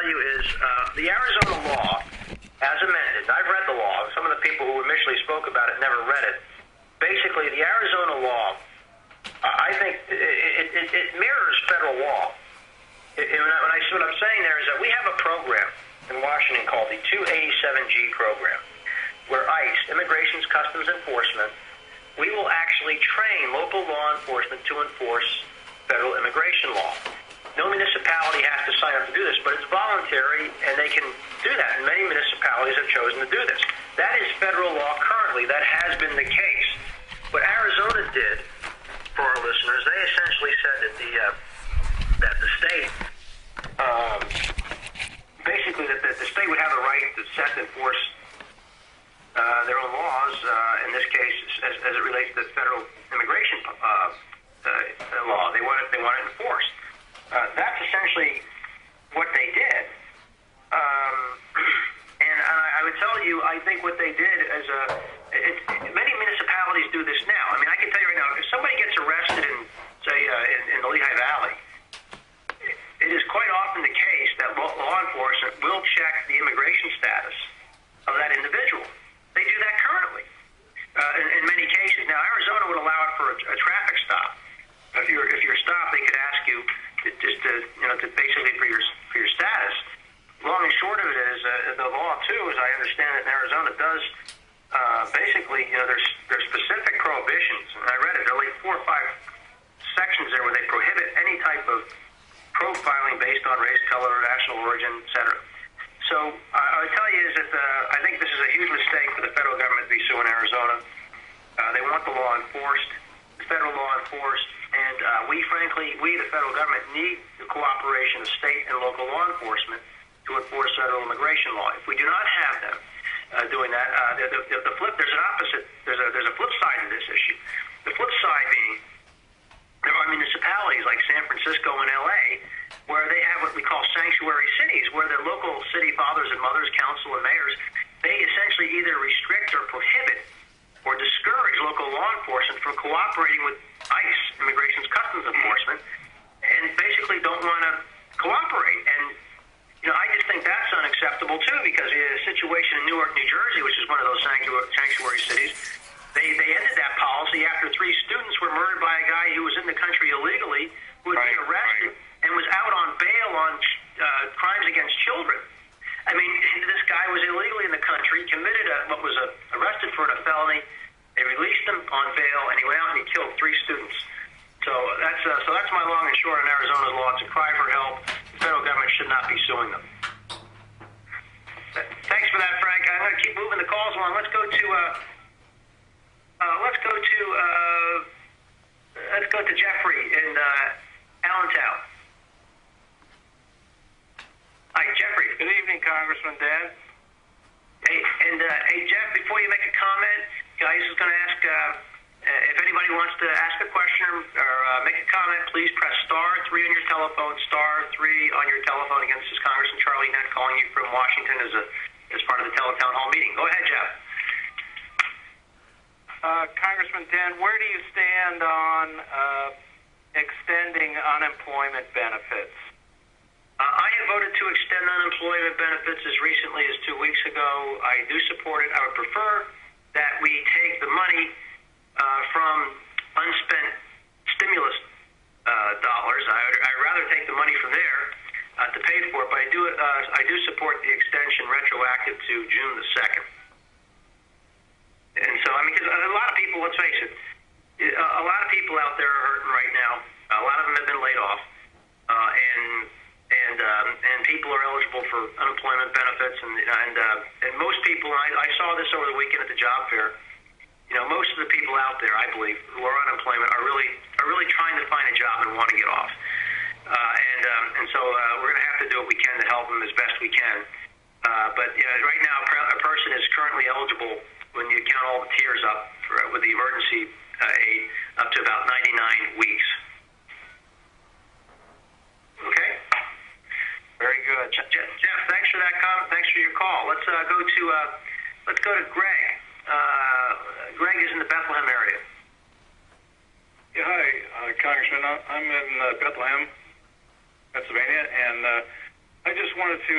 you is the Arizona law, as amended, I've read the law. Some of the people who initially spoke about it never read it. Basically, the Arizona law, I think it mirrors federal law. What I'm saying there is that we have a program in Washington called the 287G program, where ICE, Immigration Customs Enforcement, we will actually train local law enforcement to enforce federal immigration law. No municipality has to sign up to do this, but it's voluntary, and they can do that. And many municipalities have chosen to do this. That is federal law currently. That has been the case. What Arizona did, for our listeners, they essentially said that the state, basically that the state would have the right to set and enforce their own laws, in this case, as it relates to the federal immigration law. They want it enforced. That's essentially what they did. And I would tell you, I think what they did is many municipalities do this now. I mean, I can tell you right now, if somebody gets arrested in, say, in the Lehigh Valley, it is quite often the case that law enforcement will check the immigration status of that individual. They do that currently in many cases. Now, Arizona would allow it for a traffic stop. If you're stopped, they could ask you to basically for your status. Long and short of it is the law too, as I understand it in Arizona, does basically there's specific prohibitions, and I read it. There are like 4 or 5 sections there where they prohibit any type of profiling based on race, color, national origin, etc. So I would tell you is that I think this is a huge mistake for the federal government to be suing Arizona. They want the law enforced, the federal law enforced, and we the federal government, need the cooperation of state and local law enforcement to enforce federal immigration law. If we do not have them doing that, there's an opposite. There's a flip side to this issue. The flip side being there are municipalities like San Francisco and LA where they have what we call sanctuary cities, where the local city fathers and mothers, council and mayors, they essentially either restrict or prohibit or discourage local law enforcement from cooperating with ICE, Immigration Customs Enforcement, and basically don't want to cooperate. And I just think that's unacceptable too, because the situation in Newark, New Jersey, which is one of those sanctuary cities, they ended that policy after 3 students were murdered by a guy who was in the country illegally, who had been arrested and was out on bail on crimes against children. I mean, this guy was illegally in the country, committed arrested for a felony. They released him on bail, and he went out and he killed 3 students. So that's my long and short on Arizona's law. It's a cry for help. The federal government should not be suing them. Thanks for that, Frank. I'm going to keep moving the calls along. Let's go to Jeffrey in Allentown. Hi, Jeffrey. Good evening, Congressman Dan. Hey, Jeff, before you make a comment, I was just going to ask if anybody wants to ask a question or make a comment, please press *3 on your telephone, *3 on your telephone. Again, this is Congressman Charlie Dent calling you from Washington as part of the Tele-town Hall meeting. Go ahead, Jeff. Congressman Dan, where do you stand on extending unemployment benefits? I have voted to extend unemployment benefits as recently as 2 weeks ago. I do support it. I would prefer that we take the money from unspent stimulus dollars. I'd rather take the money from there to pay for it, but I do support the extension retroactive to June the 2nd. And so, because a lot of people, let's face it, a lot of people out there are hurting right now. A lot of them have been laid off, and people are eligible for unemployment benefits, and most people. I saw this over the weekend at the job fair. Most of the people out there, I believe, who are unemployment are really trying to find a job and want to get off. So we're going to have to do what we can to help them as best we can. But right now, a person is currently eligible when you count all the tiers up with the emergency aid up to about 99 weeks. Okay. Very good, Jeff. Thanks for that comment. Thanks for your call. Let's go to Greg. Greg is in the Bethlehem area. Yeah, hi, Congressman. I'm in Bethlehem, Pennsylvania, and I I just wanted to